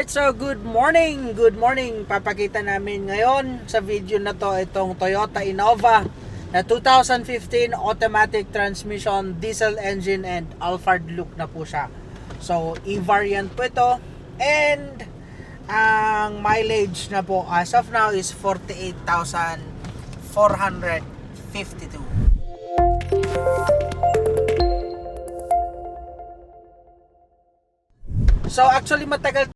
Alright, so good morning. Good morning. Papakita namin ngayon sa video na to itong Toyota Innova na 2015 automatic transmission, diesel engine and Alphard look na po siya. So, e-variant po ito and ang mileage na po as of now is 48,452. So actually matagal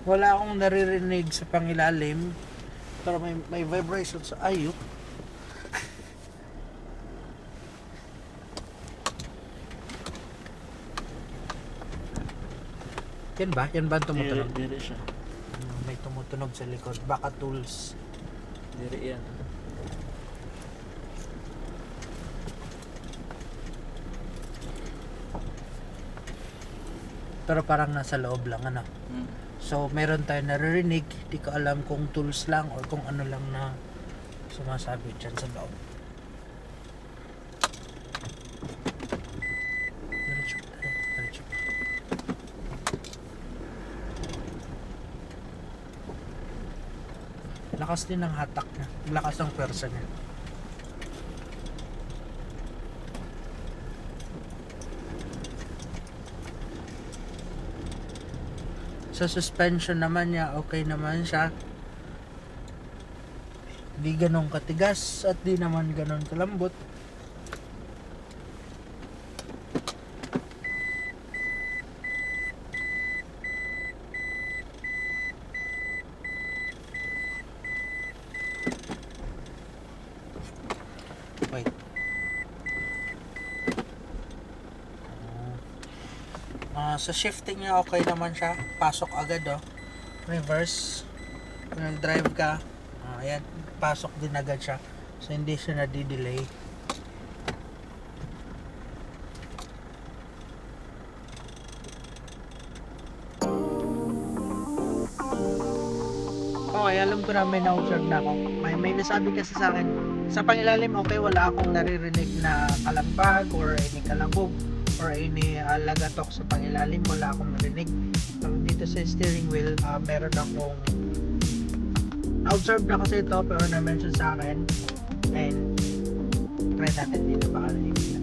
Wala akong naririnig sa pangilalim. Pero may vibration sa ayo. Yan ba? Yan ba ang tumutunog? Diri siya. May tumutunog sa likod. Baka tools. Diri yan. Pero parang nasa loob lang, ano. So, meron tayo naririnig. Di ko alam kung tools lang or kung ano lang na sumasabi dyan sa loob. Diretso pa tayo. Diretso pa. Lakas din ng hatak niya. Lakas ng pwersa niya. Sa suspension naman niya, okay naman siya. Di ganun katigas at di naman ganun kalambot. Wait. Sa shifting niya okay naman siya. Pasok agad Reverse. Kung nag-drive ka, ayan, pasok din agad siya. So hindi siya nadi-delay. Okay, alam ko na may na-observe na ako. May nasabi kasi sa akin, sa pangilalim okay, wala akong naririnig na kalambag or any kalabog or any lagatok sa pangilalim, wala akong narinig. Dito sa steering wheel, meron akong na-observe na kasi ito pero na-mention sa akin, and try natin dito baka narinig na.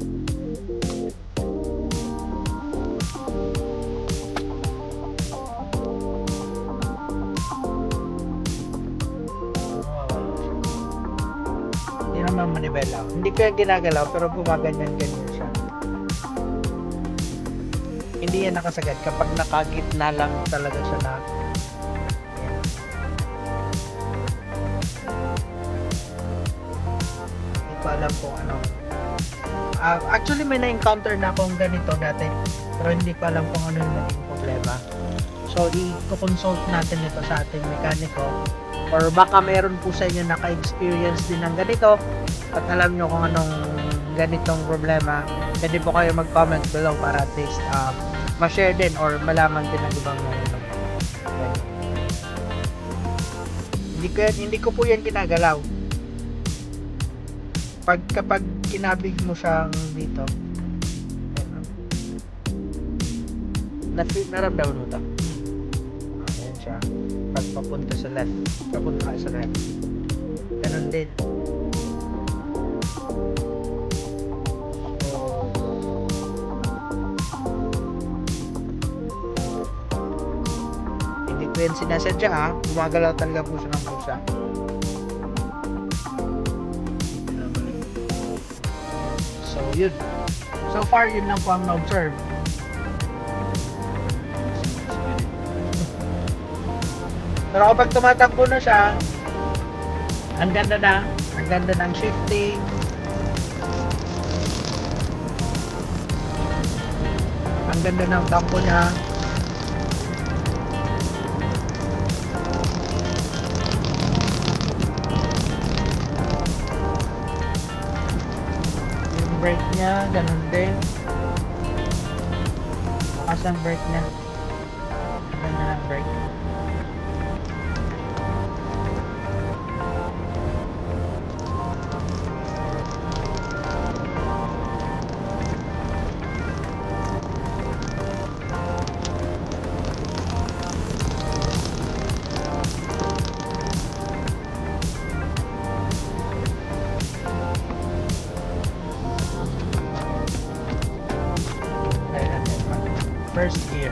Hindi naman manibela. Hindi ko yung ginagalaw pero gumaganyan-ganyan siya. Hindi yan nakasagad kapag nakagitna lang talaga siya na. Hindi ko alam kung ano. Actually may na-encounter na akong ganito dati pero hindi ko alam kung ano yung naging problema. So i-consult natin ito sa ating mekaniko or baka meron po sa inyo naka-experience din ng ganito at alam nyo kung anong ganitong problema. Pwede po kayo mag-comment below para at least ma-share din or malaman din ng ibang hindi ko po yan ginagalaw. Kapag kinabig mo siyang dito, naramdaman mo ito. Ayan siya. Pag papunta sa left, papunta ka sa left, ganun din. Hindi ko yan sinasadya gumagalaw talaga po siya ng pusa. So yun, so far yun lang po ang na-observe. Pero kapag tumatakbo na siya, ang ganda ng shifting. Ang ganda ng tampo niya. Yung brake niya, ganun din. Bukas ang brake niya. Ganda ng brake. First gear.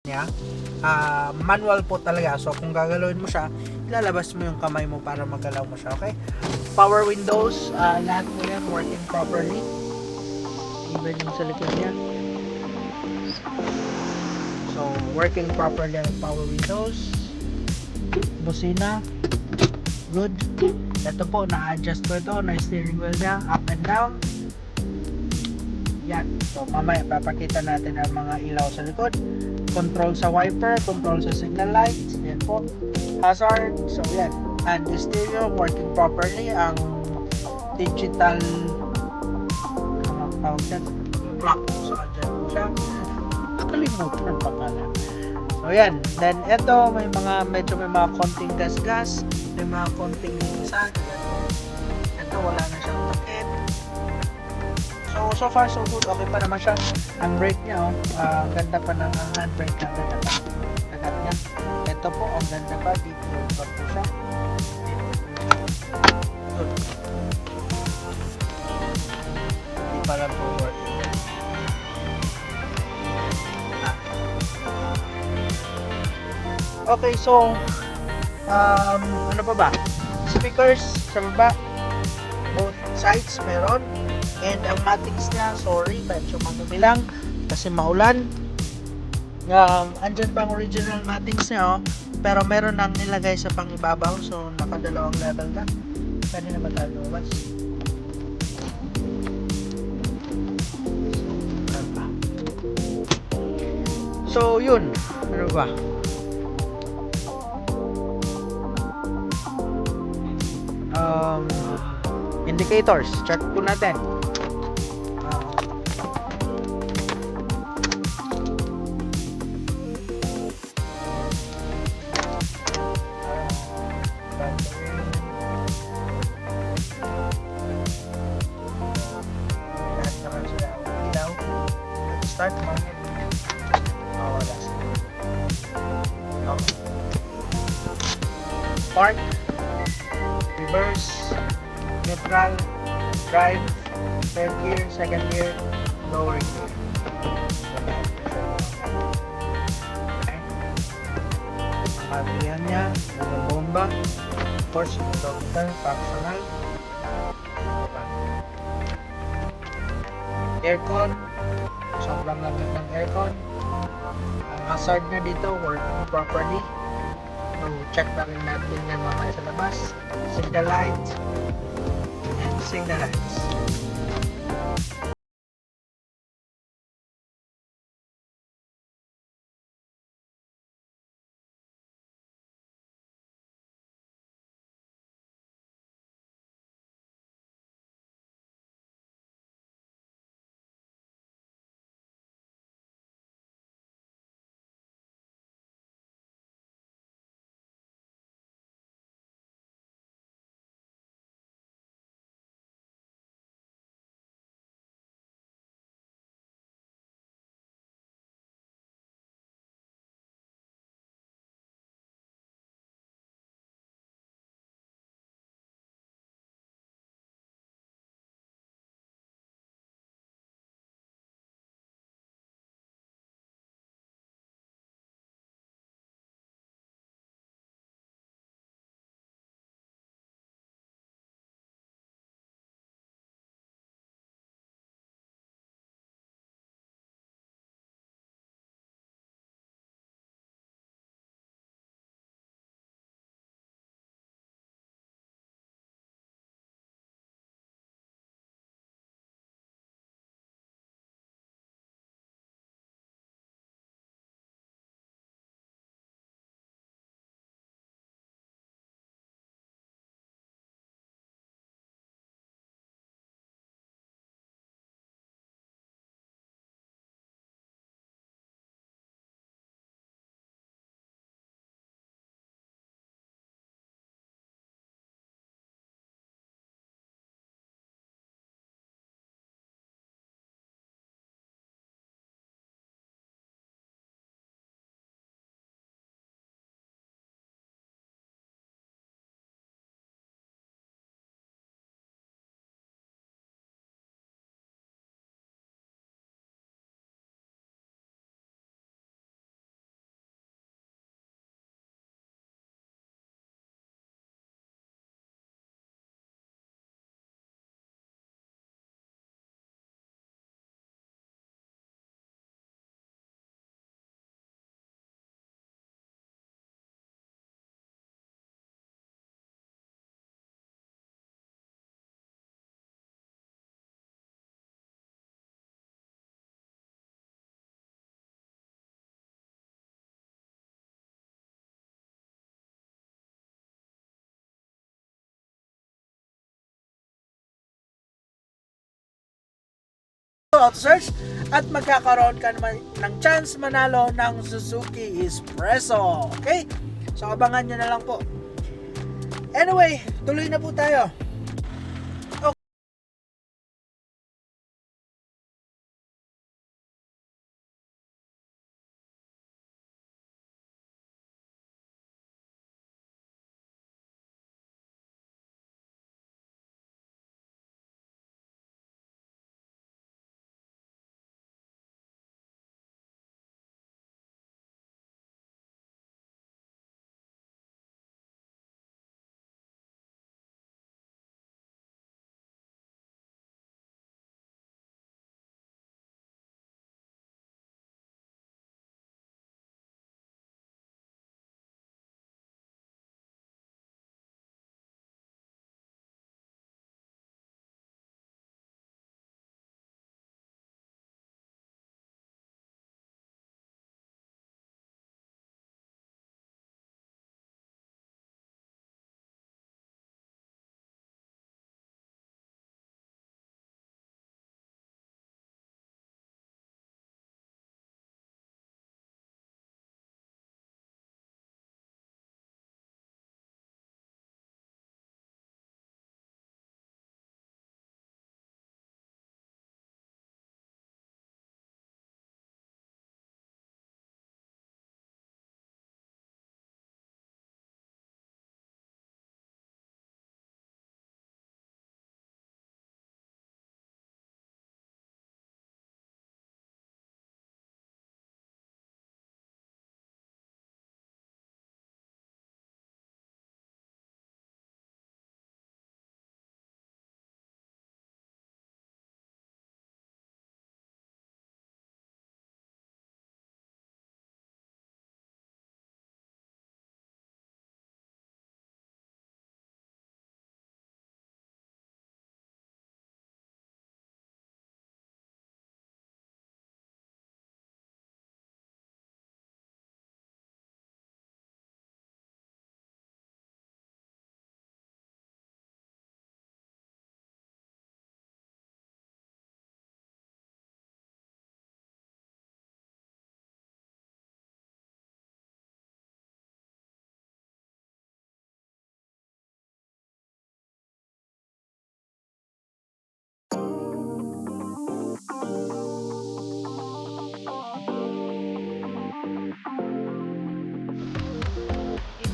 niya. Manual po talaga. So kung gagalawin mo siya, ilalabas mo yung kamay mo para magalaw mo siya, okay? Power windows, lahat mo yan working properly. Even yung sa likod niya. So working properly ang power windows. Busina, good. Ito po, na-adjust ko ito, na steering wheel niya, up and down. Yan. So mamaya papakita natin ang mga ilaw sa likod. Control sa wiper, control sa signal lights, yan po. Hazard, so yan. And the stereo working properly. Ang digital tawag dyan, clock. So andyan po siya. Nakalimutan pa pala. So yan. Then ito, may mga konting gas-gas, may mga konting linisan. Ito wala na siyang takip. So far so good, okay pa naman siya. Ang brake niya, ganda pa ng handbrake niya, ganda pa. Kagat niya. Ito po, ang ganda pa, dito pa po siya. Good. Hindi pa lang po work. Okay, so ano pa ba? Speakers sa baba, both sides meron. And ang matics niya, sorry, medyo mamumilang kasi maulan. Andyan pa ang original matics niya, pero meron nang nilagay sa pangibabaw, so nakadalawang level na. Pwede na ba tayo lumabas? So yun, ano ba? Indicators, check po natin. Start mo. Wala siya. Okay. Park, reverse, neutral, drive, third gear, second gear, lower gear. Okay. Pagpilihan niya, bomba, of course, total, functional. Aircon, sobrang lamig ng aircon. Ang hazard na dito, working properly. So, check na rin natin yan mamaya sa labas. Signal lights and signal lights. auto search at magkakaroon ka naman ng chance manalo ng Suzuki Espresso. Okay? So abangan nyo na lang po. Anyway, tuloy na po tayo.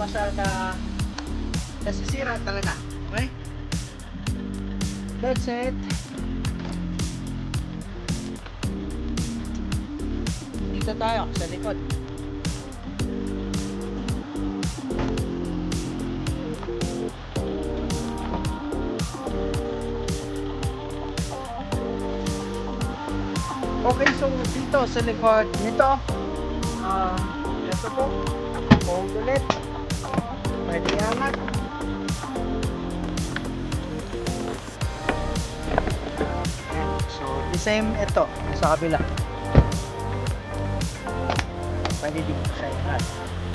Basta nasisira talaga. Okay? That's it. Dito tayo sa likod. Okay, so dito sa likod nito, ito po, hold ulit. Pwede angat. So, the same ito sa kabila. Pwede din siya angat.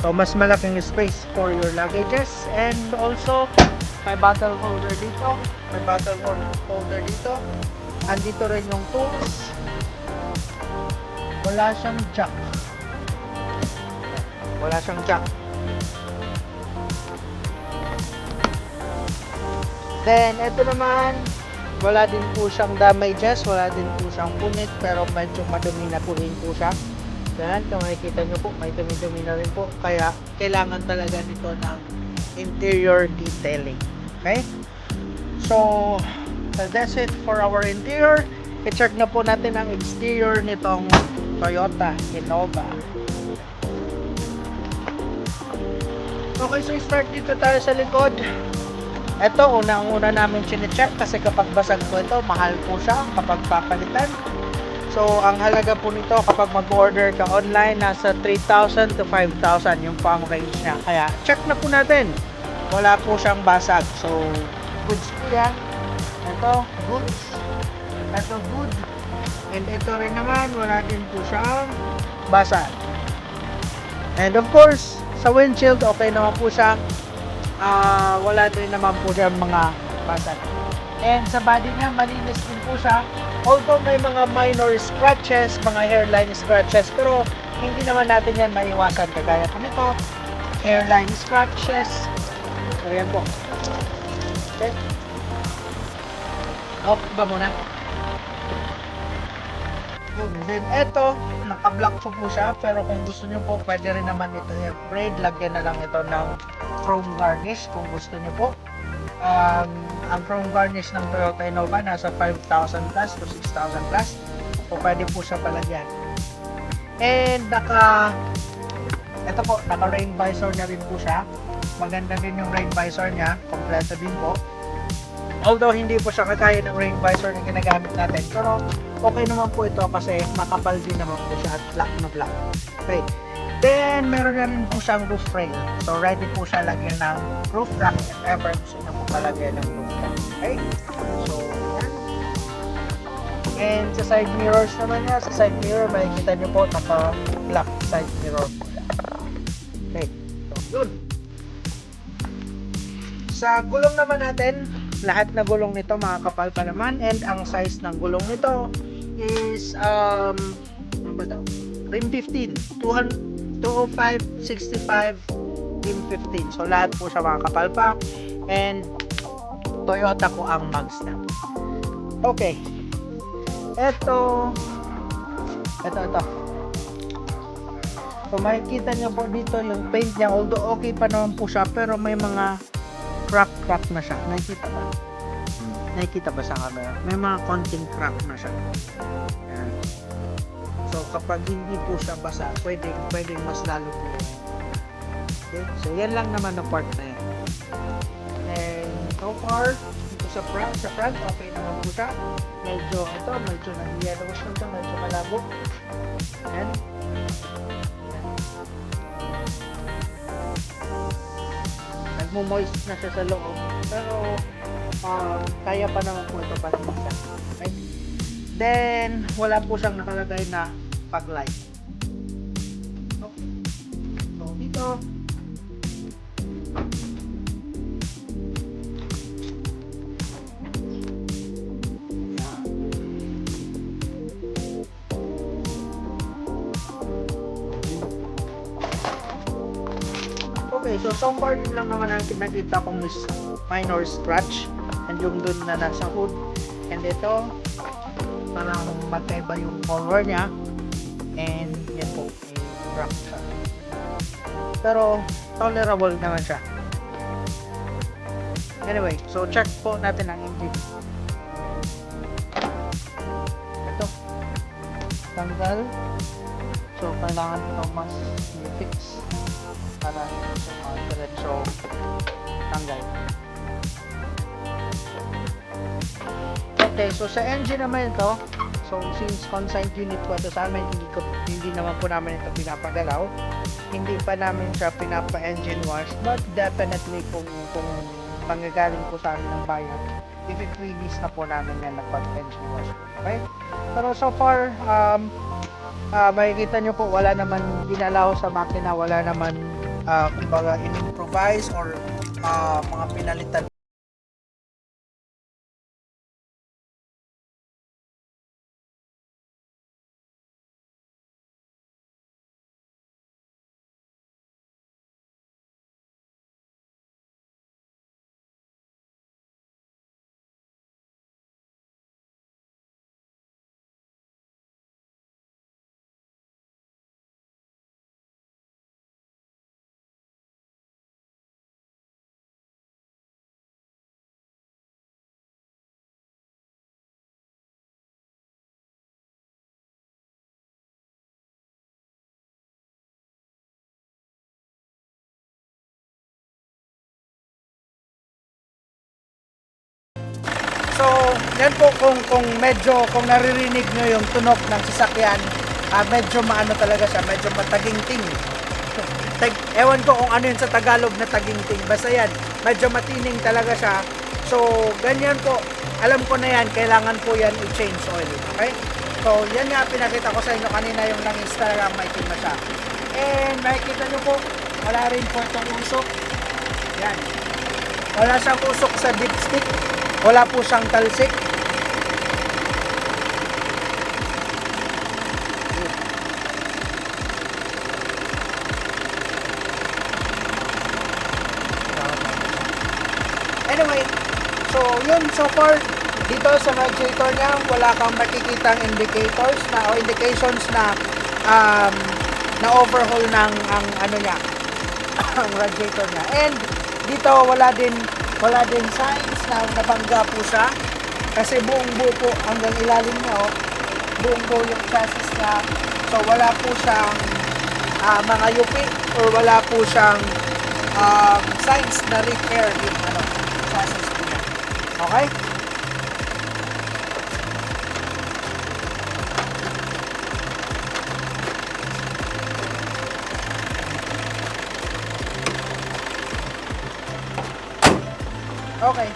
So, mas malaking space for your luggages, and also may bottle holder dito. May bottle holder dito. Andito rin yung tools. Wala siyang jack. Wala siyang jack. Then, ito naman, wala din po siyang damages, wala din po siyang punit, pero medyo madumi na po rin po siya. Yan, kung makikita nyo po, may dumi-dumi na rin po, kaya kailangan talaga nito ng interior detailing. Okay? So, that's it for our interior. I-check na po natin ang exterior nitong Toyota Innova. Okay, so start dito tayo sa likod. Ito, unang-una namin chine-check kasi kapag basag po ito, mahal po siya kapag papalitan. So, ang halaga po nito kapag mag-order ka online, nasa 3,000 to 5,000 yung pang range niya. Kaya, check na po natin. Wala po siyang basag. So, goods po yan. Ito, goods. Ito, good. And ito rin naman, wala din po siyang basag. And of course, sa windshield, okay naman po siya. Wala din naman po dyan mga basag. And sa body niya, malinis din po siya. Although may mga minor scratches, mga hairline scratches, pero hindi naman natin yan maiwasan. Kagaya po nito, hairline scratches. So yan po. Okay. Off ba muna? And then eto, naka-block po siya, pero kung gusto niyo po, pwede rin naman ito yung braid. Lagyan na lang ito ng chrome garnish kung gusto niyo po. Ang chrome garnish ng Toyota Innova nasa 5,000 plus to 6,000 plus. So pwede po siya palagyan. And ito po, naka rain visor na rin po siya. Maganda din yung rain visor niya, kompleto din po. Although hindi po siya kagaya ng rain visor na ginagamit natin, pero okay naman po ito kasi makapal din naman po siya at black na black. Okay. Then, meron na rin po siyang roof rail. So, ready po siya lagyan ng roof rack if ever gusto niyo po palagyan ng roof rack. Okay? So, yan. And sa side mirrors naman niya, sa side mirror, makikita niyo po naka-black side mirror po siya. Okay. So, good. Sa gulong naman natin, lahat na gulong nito makakapal pa naman, and ang size ng gulong nito is ano ba ito? Rim 15, 205, 65, rim 15. So lahat po siya makakapal pa, and Toyota po ang Magna. Okay. Ito. So makikita niyo po dito yung paint niya, although okay pa naman po siya, pero may mga crack na siya. Nakikita ba? Nakikita ba sa camera? May mga konting crack na siya. Yan. So kapag hindi po siya basa, pwedeng mas lalo po. Okay? So yan lang naman ang part na yan. And so far, dito sa front, okay naman po siya. Medyo nag-yellowish na siya, medyo malabo. Yan. Nagmo-moist na siya sa loob, pero kaya pa naman po ito palinisan. Okay? Then wala po siyang nakalagay na pag-light. Okay. So dito okay, so far yun lang naman ang nakita kong minor scratch, and yung dun na nasa hood, and ito parang mateba yung color niya, and yan po, may crack siya, pero tolerable naman siya. Anyway, so check po natin ang engine. Ito tanggal, so kailangan ito mas i-fix para sa mga diretso tanggal. Okay, so sa engine naman ito, so since consigned unit po ito sa amin, hindi naman po namin ito pinapagalaw, hindi pa namin siya pinapa-engine wash, but definitely kung manggagaling po sa amin ng bayan, i-release na po namin yan na pag-engine wash. Okay? Pero so far, makikita nyo po, wala naman ginalaw sa makina, wala naman kumbaga in-improvise or mga pinalitan. So, yan po kung naririnig nyo yung tunog ng sasakyan, medyo maano talaga siya, medyo matagingting. Ewan ko kung ano yun sa Tagalog na tagingting, basta yan, medyo matining talaga siya. So, ganyan po, alam ko na yan, kailangan po yan i-change oil, okay? So, yan nga pinakita ko sa inyo kanina, yung langis talaga maitim na siya. And makikita nyo po, wala rin po itong usok. Yan. Wala siyang usok sa dipstick. Wala po siyang talsik. Anyway, so yun, so far dito sa radiator niya, wala kang makikitang indicators na o indications na na overhaul ng ang ano niya, ang radiator niya. And dito wala din signs na nabangga po siya kasi buong buo po hanggang ilalim niya, oh. Buong buo yung chassis niya. So wala po siyang mga yupi or wala po siyang signs na repair yung ano, chassis po niya. Okay? Okay.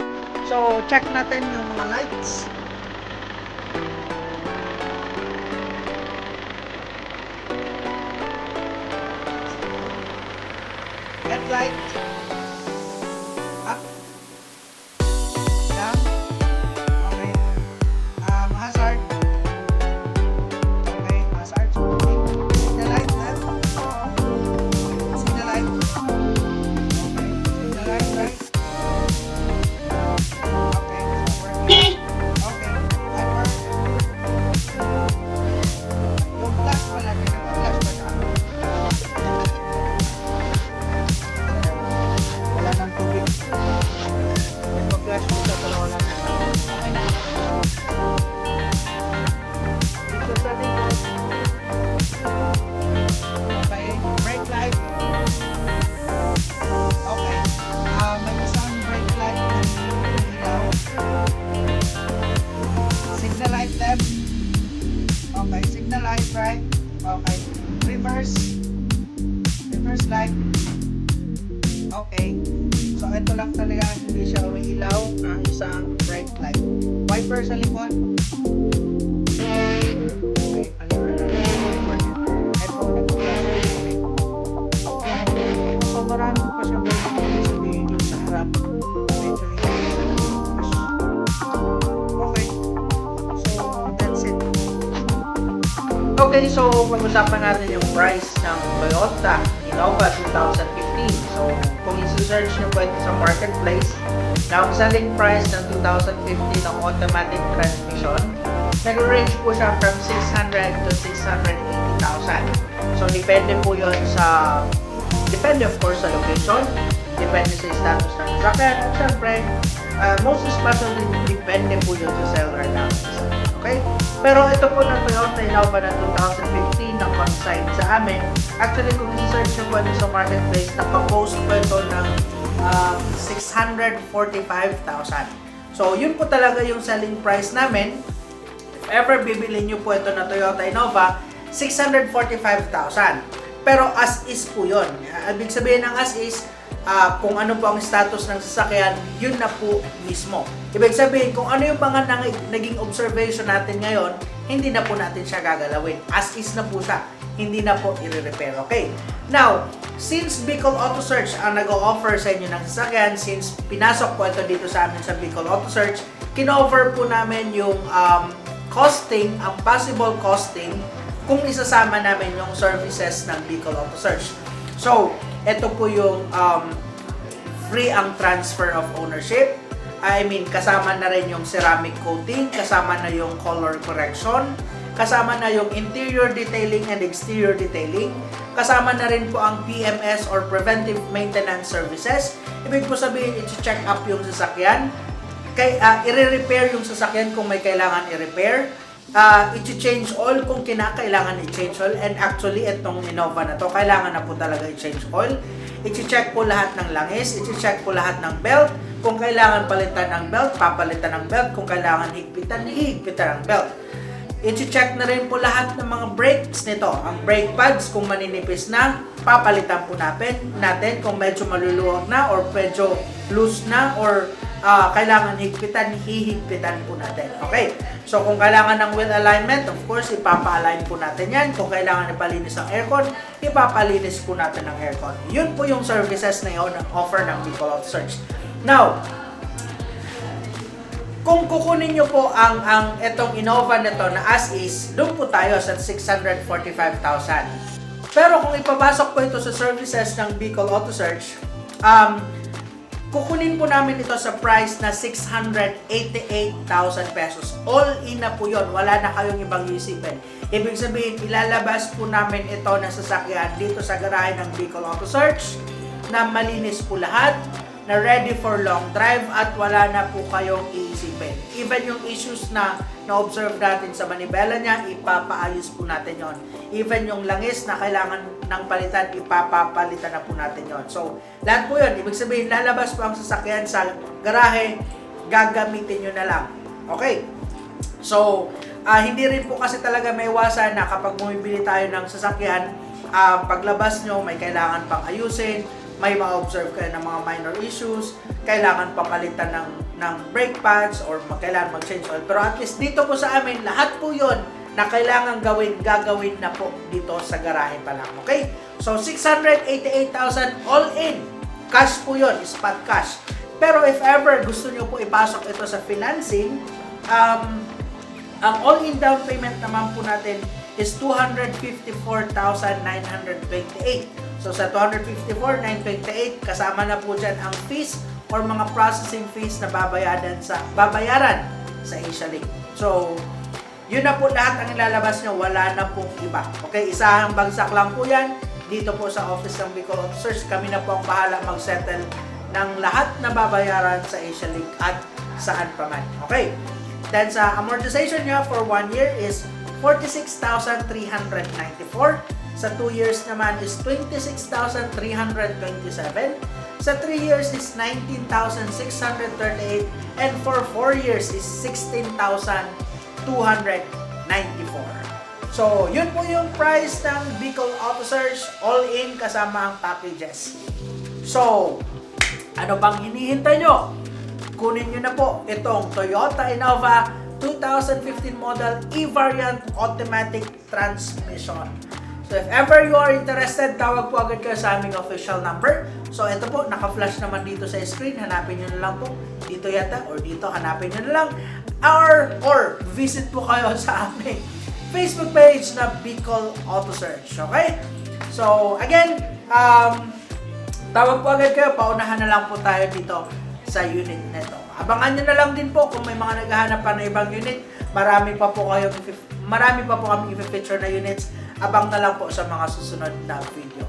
So, check natin yung mga lights. Headlight. Up. Down. Okay. Hazard. Okay. Hazard. Okay. Signal light left. Signal light. Okay. Signal light right. Okay, signal light right. Okay, reverse light. Okay, so ito lang talaga, hindi siya umiilaw ang isang brake light. Wiper sa likod. Okay, so marami pa siyang gagawin sabihin yung sa harap. Okay, so pag-usapan natin yung price ng Toyota Innova 2015. So, kung i-search nyo po ito sa marketplace, na ang selling price ng 2015 ng automatic transmission, nag-range po siya from 600 to 680,000. So, depende po yun sa, depende of course sa location, depende sa status ng sasakyan, at syempre, most especially, depende po yun sa seller natin. Okay? Pero ito po ng Toyota Innova na 2015 na consigned sa amin. Actually, kung i-search nyo po sa marketplace, nakapost po ito ng 645,000. So, yun po talaga yung selling price namin. If ever bibili nyo po ito na Toyota Innova, 645,000. Pero as is po yun. Ibig sabihin ng as is, kung ano po ang status ng sasakyan, yun na po mismo. Ibig sabihin, kung ano yung mga naging observation natin ngayon, hindi na po natin siya gagalawin. As is na po siya. Hindi na po i-repair. Okay? Now, since Bicol Auto Search ang nag-o-offer sa inyo ng sasakyan, since pinasok po ito dito sa amin sa Bicol Auto Search, kino-offer po namin yung costing, ang possible costing, kung isasama namin yung services ng Bicol Auto Search. So, ito po yung free ang transfer of ownership. I mean, kasama na rin yung ceramic coating, kasama na yung color correction, kasama na yung interior detailing and exterior detailing, kasama na rin po ang PMS or preventive maintenance services. Ibig po sabihin, i-check up yung sasakyan, i-repair yung sasakyan kung may kailangan i-repair, i-change oil kung kinakailangan i-change oil, and actually itong Innova na to kailangan na po talaga i-change oil. I-check po lahat ng langis, i-check po lahat ng belt, kung kailangan palitan ng belt, papalitan ng belt, kung kailangan higpitan, hihigpitan ng belt. I-check na rin po lahat ng mga brakes nito, ang brake pads kung maninipis na, papalitan po natin kung medyo maluluwag na or medyo loose na or kailangan higpitan, hihigpitan po natin. Okay? So, kung kailangan ng wheel alignment, of course, ipapa-align po natin yan. Kung kailangan ipalinis ang aircon, ipapalinis po natin ang aircon. Yun po yung services na yun ng offer ng Bicol Auto Search. Now, kung kukunin nyo po ang etong Innova na to na as is, doon po tayo sa 645,000. Pero kung ipapasok po ito sa services ng Bicol Auto Search, kukunin po namin ito sa price na 688,000 pesos. All in na po yun. Wala na kayong ibang isipin. Ibig sabihin, ilalabas po namin ito na sasakyan dito sa garahe ng Bicol Auto Search na malinis po lahat, na ready for long drive at wala na po kayong iisipin. Even yung issues na na-observe natin sa manibela niya, ipapaayos po natin yon. Even yung langis na kailangan ng palitan, ipapapalitan na po natin yon. So, lahat po yun. Ibig sabihin, lalabas po ang sasakyan sa garahe, gagamitin nyo na lang. Okay? So, hindi rin po kasi talaga may iwasan na kapag bumibili tayo ng sasakyan, paglabas nyo, may kailangan pang ayusin, may ma-observe kayo ng mga minor issues, kailangan papalitan ng brake pads or kailangan mag-change oil. Pero at least dito po sa amin, lahat po yun na kailangan gagawin na po dito sa garahe pa lang. Okay? So, 688,000 all in. Cash po yun, spot cash. Pero if ever gusto nyo po ipasok ito sa financing, ang all-in down payment naman po natin is 254,928. So sa 254,928, kasama na po dyan ang fees or mga processing fees na babayaran sa Asialink. So, yun na po lahat ang ilalabas nyo, wala na pong iba. Okay, isahang bagsak lang po yan. Dito po sa office ng Bicol Auto Search, kami na po ang bahala mag-settle ng lahat na babayaran sa Asialink at saan pa man. Okay, then sa amortization nyo for 1 year is 46,394. Sa 2 years naman is 26,327. Sa 3 years is 19,638. And for 4 years is 16,294. So, yun po yung price ng Bicol Auto Search, all in kasama ang packages. So, ano bang hinihintay nyo? Kunin nyo na po itong Toyota Innova 2015 model E-Variant Automatic Transmission. So if ever you are interested, tawag po agad kayo sa aming official number. So ito po, naka-flash naman dito sa screen. Hanapin nyo na lang po. Dito yata or dito, hanapin nyo na lang. Or visit po kayo sa aming Facebook page na Bicol Auto Search. Okay? So again, tawag po agad kayo. Paunahan na lang po tayo dito sa unit nito. Abangan nyo na lang din po kung may mga naghahanap pa na ibang unit. Marami pa po kami i-feature na units. Abang na lang po sa mga susunod na video.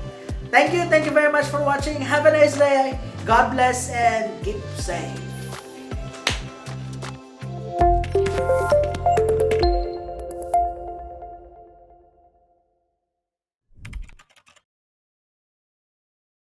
Thank you very much for watching. Have a nice day. God bless and keep safe.